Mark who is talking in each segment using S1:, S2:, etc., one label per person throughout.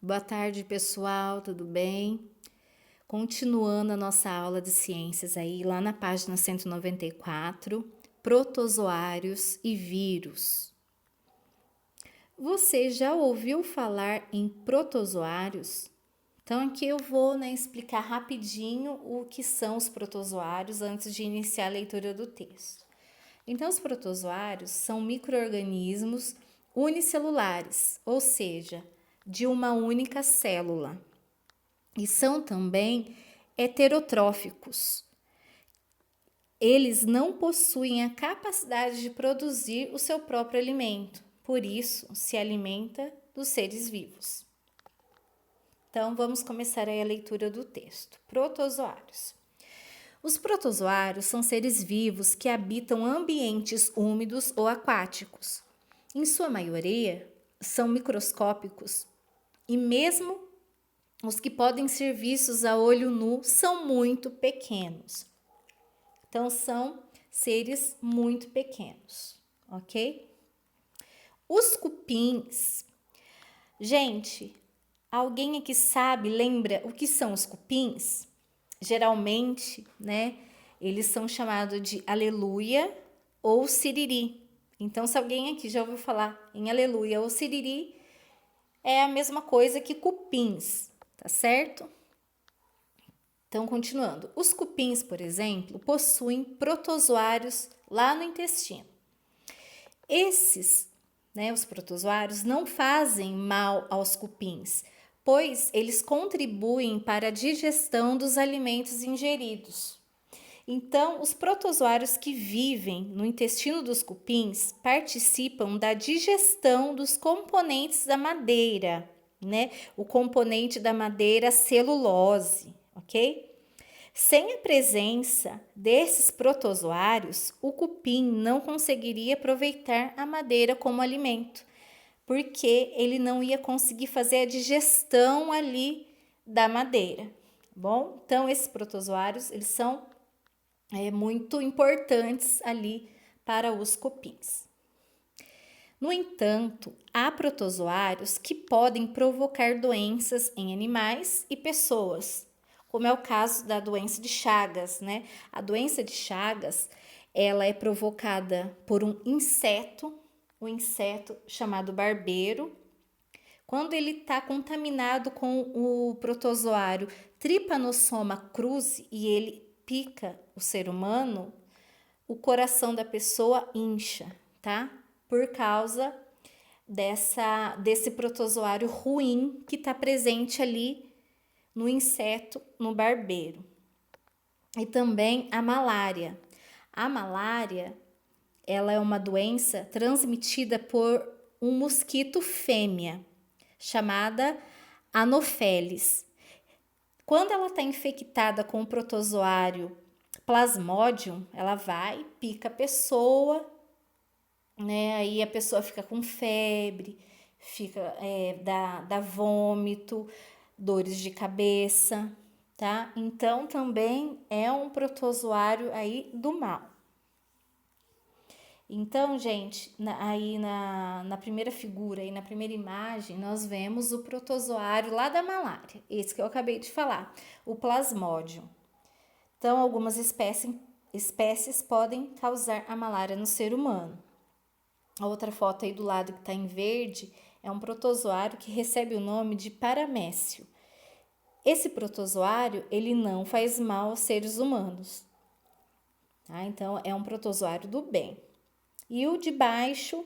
S1: Boa tarde, pessoal, tudo bem? Continuando a nossa aula de ciências aí, lá na página 194, protozoários e vírus. Você já ouviu falar em protozoários? Então aqui eu vou, explicar rapidinho o que são os protozoários antes de iniciar a leitura do texto. Então, os protozoários são micro-organismos unicelulares, ou seja, de uma única célula. E são também heterotróficos. Eles não possuem a capacidade de produzir o seu próprio alimento, por isso se alimenta dos seres vivos. Então, vamos começar aí a leitura do texto. Protozoários. Os protozoários são seres vivos que habitam ambientes úmidos ou aquáticos. Em sua maioria, são microscópicos e mesmo os que podem ser vistos a olho nu são muito pequenos. Então, são seres muito pequenos, ok? Os cupins. Gente, alguém aqui sabe, lembra o que são os cupins? Geralmente, eles são chamados de aleluia ou siriri. Então, se alguém aqui já ouviu falar em aleluia ou siriri, é a mesma coisa que cupins, tá certo? Então, continuando. Os cupins, por exemplo, possuem protozoários lá no intestino. Esses, os protozoários, não fazem mal aos cupins, pois eles contribuem para a digestão dos alimentos ingeridos. Então, os protozoários que vivem no intestino dos cupins participam da digestão dos componentes da madeira, O componente da madeira celulose, ok? Sem a presença desses protozoários, o cupim não conseguiria aproveitar a madeira como alimento, porque ele não ia conseguir fazer a digestão ali da madeira, bom? Então, esses protozoários, eles são muito importantes ali para os cupins. No entanto, há protozoários que podem provocar doenças em animais e pessoas, como é o caso da doença de Chagas, A doença de Chagas, ela é provocada por um inseto chamado barbeiro. Quando ele está contaminado com o protozoário Trypanosoma cruzi e ele pica o ser humano, o coração da pessoa incha, tá? Por causa desse protozoário ruim que está presente ali no inseto, no barbeiro. E também a malária. A malária, ela é uma doença transmitida por um mosquito fêmea, chamada Anopheles. Quando ela está infectada com o protozoário Plasmodium, ela vai, pica a pessoa, Aí a pessoa fica com febre, dá vômito, dores de cabeça, tá? Então, também é um protozoário aí do mal. Então, gente, aí na primeira figura, aí na primeira imagem, nós vemos o protozoário lá da malária, esse que eu acabei de falar, o Plasmodium. Então, algumas espécies podem causar a malária no ser humano. A outra foto aí do lado que está em verde é um protozoário que recebe o nome de paramécio. Esse protozoário, ele não faz mal aos seres humanos, tá? Então, é um protozoário do bem. E o de baixo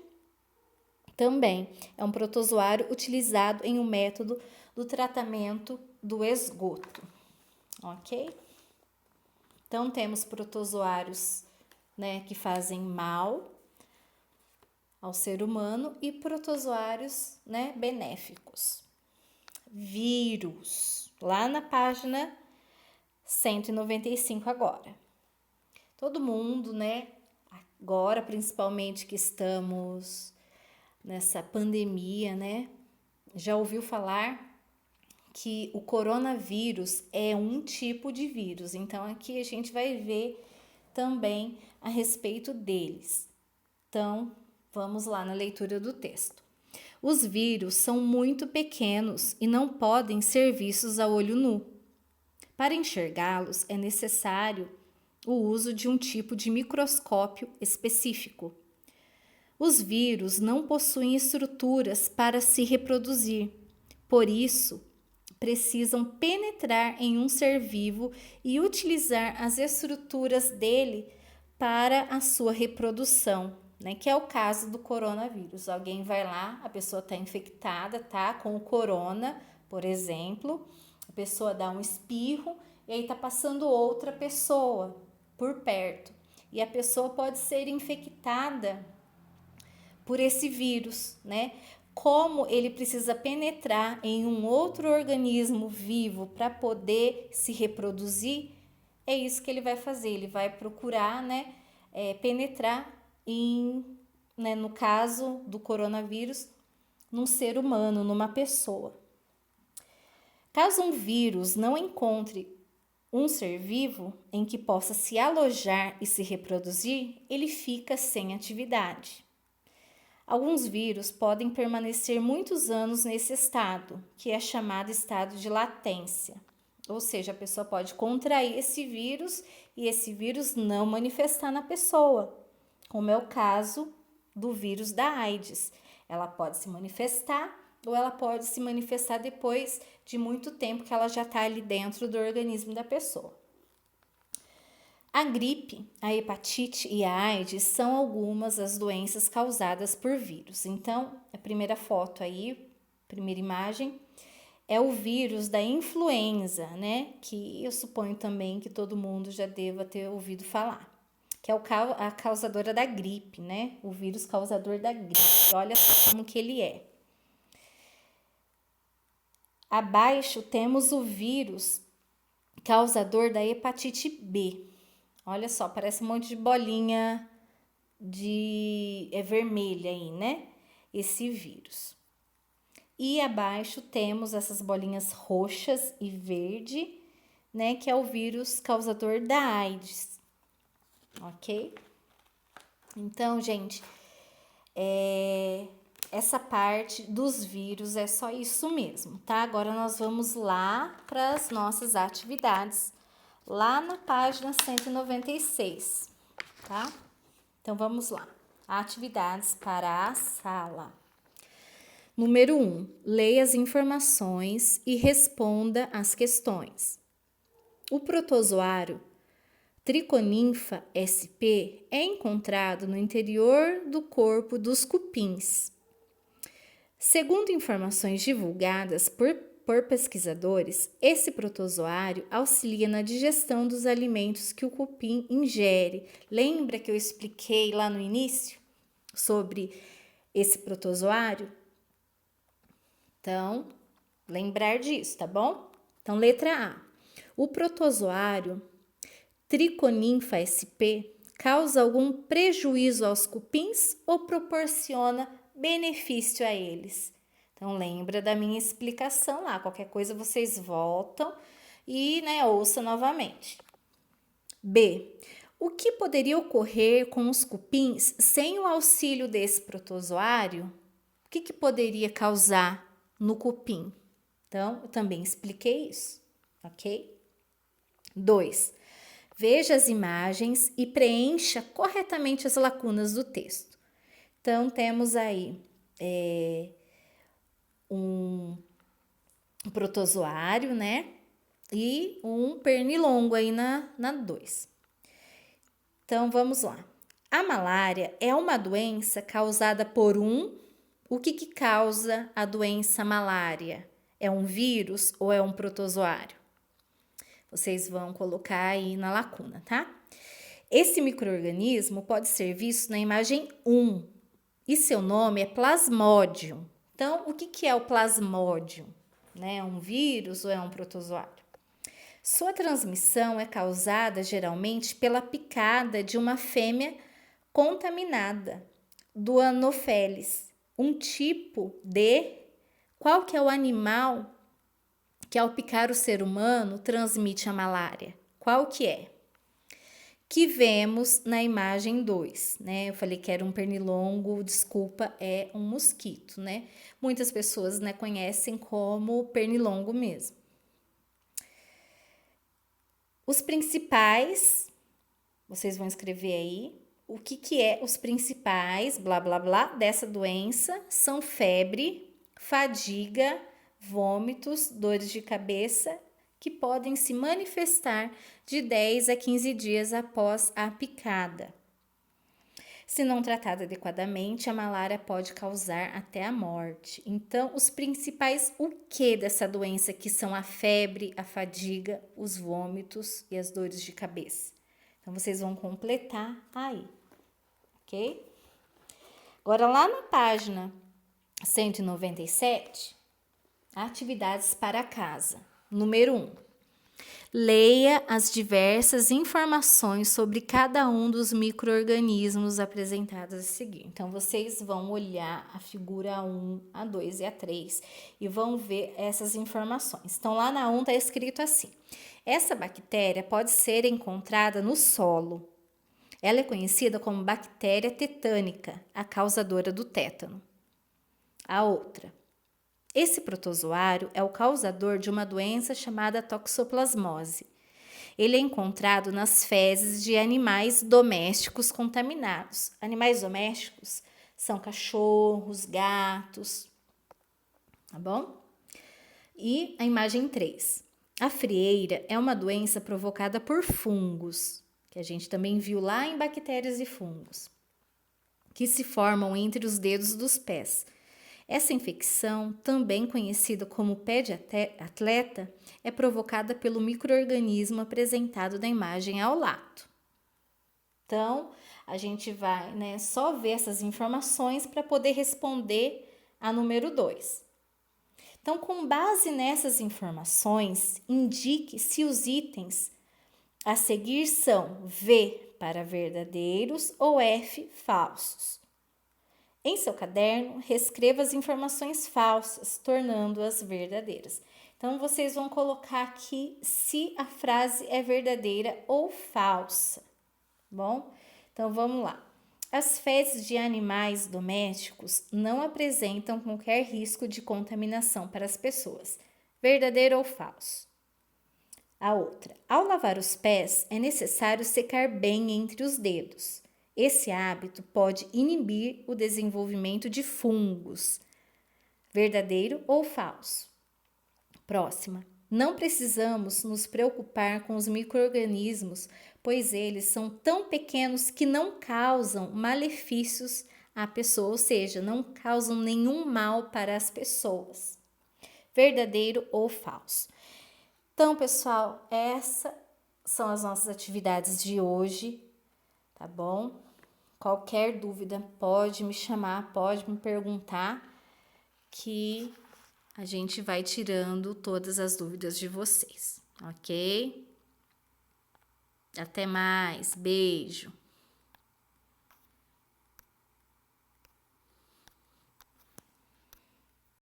S1: também é um protozoário utilizado em um método do tratamento do esgoto, ok? Então, temos protozoários, que fazem mal ao ser humano e protozoários, benéficos. Vírus, lá na página 195 agora. Todo mundo, agora principalmente que estamos nessa pandemia, já ouviu falar que o coronavírus é um tipo de vírus. Então, aqui a gente vai ver também a respeito deles. Então, vamos lá na leitura do texto. Os vírus são muito pequenos e não podem ser vistos a olho nu. Para enxergá-los, é necessário o uso de um tipo de microscópio específico. Os vírus não possuem estruturas para se reproduzir, por isso, precisam penetrar em um ser vivo e utilizar as estruturas dele para a sua reprodução, né? Que é o caso do coronavírus. Alguém vai lá, a pessoa está infectada, tá? Com o corona, por exemplo, a pessoa dá um espirro e aí tá passando outra pessoa por perto. E a pessoa pode ser infectada por esse vírus, né? Como ele precisa penetrar em um outro organismo vivo para poder se reproduzir, é isso que ele vai fazer. Ele vai procurar, né, penetrar no caso do coronavírus, num ser humano, numa pessoa. Caso um vírus não encontre um ser vivo em que possa se alojar e se reproduzir, ele fica sem atividade. Alguns vírus podem permanecer muitos anos nesse estado, que é chamado estado de latência. Ou seja, a pessoa pode contrair esse vírus e esse vírus não manifestar na pessoa, como é o caso do vírus da AIDS. Ela pode se manifestar ou ela pode se manifestar depois de muito tempo que ela já está ali dentro do organismo da pessoa. A gripe, a hepatite e a AIDS são algumas das doenças causadas por vírus. Então, a primeira foto aí, primeira imagem, é o vírus da influenza, né? Que eu suponho também que todo mundo já deva ter ouvido falar. Que é a causadora da gripe, né? O vírus causador da gripe. Olha só como que ele é. Abaixo temos o vírus causador da hepatite B. Olha só, parece um monte de bolinha vermelha aí, né? Esse vírus. E abaixo temos essas bolinhas roxas e verde, né? Que é o vírus causador da AIDS. Ok? Então, gente, essa parte dos vírus é só isso mesmo, tá? Agora nós vamos lá para as nossas atividades, lá na página 196, tá? Então, vamos lá. Atividades para a sala. Número 1. Leia as informações e responda as questões. O protozoário Triconinfa sp é encontrado no interior do corpo dos cupins. Segundo informações divulgadas por pesquisadores, esse protozoário auxilia na digestão dos alimentos que o cupim ingere. Lembra que eu expliquei lá no início sobre esse protozoário? Então, lembrar disso, tá bom? Então, letra A. O protozoário Triconinfa sp causa algum prejuízo aos cupins ou proporciona benefício a eles? Então, lembra da minha explicação lá. Qualquer coisa vocês voltam e ouça novamente. B. O que poderia ocorrer com os cupins sem o auxílio desse protozoário? O que poderia causar no cupim? Então, eu também expliquei isso, ok? 2. Veja as imagens e preencha corretamente as lacunas do texto. Então, temos aí um protozoário, né? E um pernilongo aí na 2. Então, vamos lá. A malária é uma doença causada por O que causa a doença malária? É um vírus ou é um protozoário? Vocês vão colocar aí na lacuna, tá? Esse micro-organismo pode ser visto na imagem 1 e seu nome é Plasmodium. Então, o que é o Plasmodium? É um vírus ou é um protozoário? Sua transmissão é causada geralmente pela picada de uma fêmea contaminada do Anopheles, um tipo de... Qual que é o animal que ao picar o ser humano transmite a malária? Qual que é? que vemos na imagem 2, né? Eu falei que era um pernilongo, desculpa, é um mosquito, né? Muitas pessoas, né, conhecem como pernilongo mesmo. Os principais, vocês vão escrever aí, o que é os principais, blá, blá, blá, dessa doença são febre, fadiga, vômitos, dores de cabeça, que podem se manifestar de 10 a 15 dias após a picada. Se não tratada adequadamente, a malária pode causar até a morte. Então, os principais o que dessa doença, que são a febre, a fadiga, os vômitos e as dores de cabeça. Então, vocês vão completar aí, ok? Agora, lá na página 197, atividades para casa. Número 1. Leia as diversas informações sobre cada um dos micro-organismos apresentados a seguir. Então, vocês vão olhar a figura 1, a 2 e a 3 e vão ver essas informações. Então, lá na 1 está escrito assim: essa bactéria pode ser encontrada no solo. Ela é conhecida como bactéria tetânica, a causadora do tétano. A outra: esse protozoário é o causador de uma doença chamada toxoplasmose. Ele é encontrado nas fezes de animais domésticos contaminados. Animais domésticos são cachorros, gatos, tá bom? E a imagem 3. A frieira é uma doença provocada por fungos, que a gente também viu lá em bactérias e fungos, que se formam entre os dedos dos pés. Essa infecção, também conhecida como pé de atleta, é provocada pelo micro-organismo apresentado na imagem ao lado. Então, a gente vai, né, só ver essas informações para poder responder a número 2. Então, com base nessas informações, indique se os itens a seguir são V para verdadeiros ou F falsos. Em seu caderno, reescreva as informações falsas, tornando-as verdadeiras. Então, vocês vão colocar aqui se a frase é verdadeira ou falsa, bom? Então, vamos lá. As fezes de animais domésticos não apresentam qualquer risco de contaminação para as pessoas. Verdadeiro ou falso? A outra. Ao lavar os pés, é necessário secar bem entre os dedos. Esse hábito pode inibir o desenvolvimento de fungos. Verdadeiro ou falso? Próxima. Não precisamos nos preocupar com os micro-organismos, pois eles são tão pequenos que não causam malefícios à pessoa, ou seja, não causam nenhum mal para as pessoas. Verdadeiro ou falso? Então, pessoal, essas são as nossas atividades de hoje. Tá bom? Qualquer dúvida pode me chamar, pode me perguntar, que a gente vai tirando todas as dúvidas de vocês, ok? Até mais, beijo!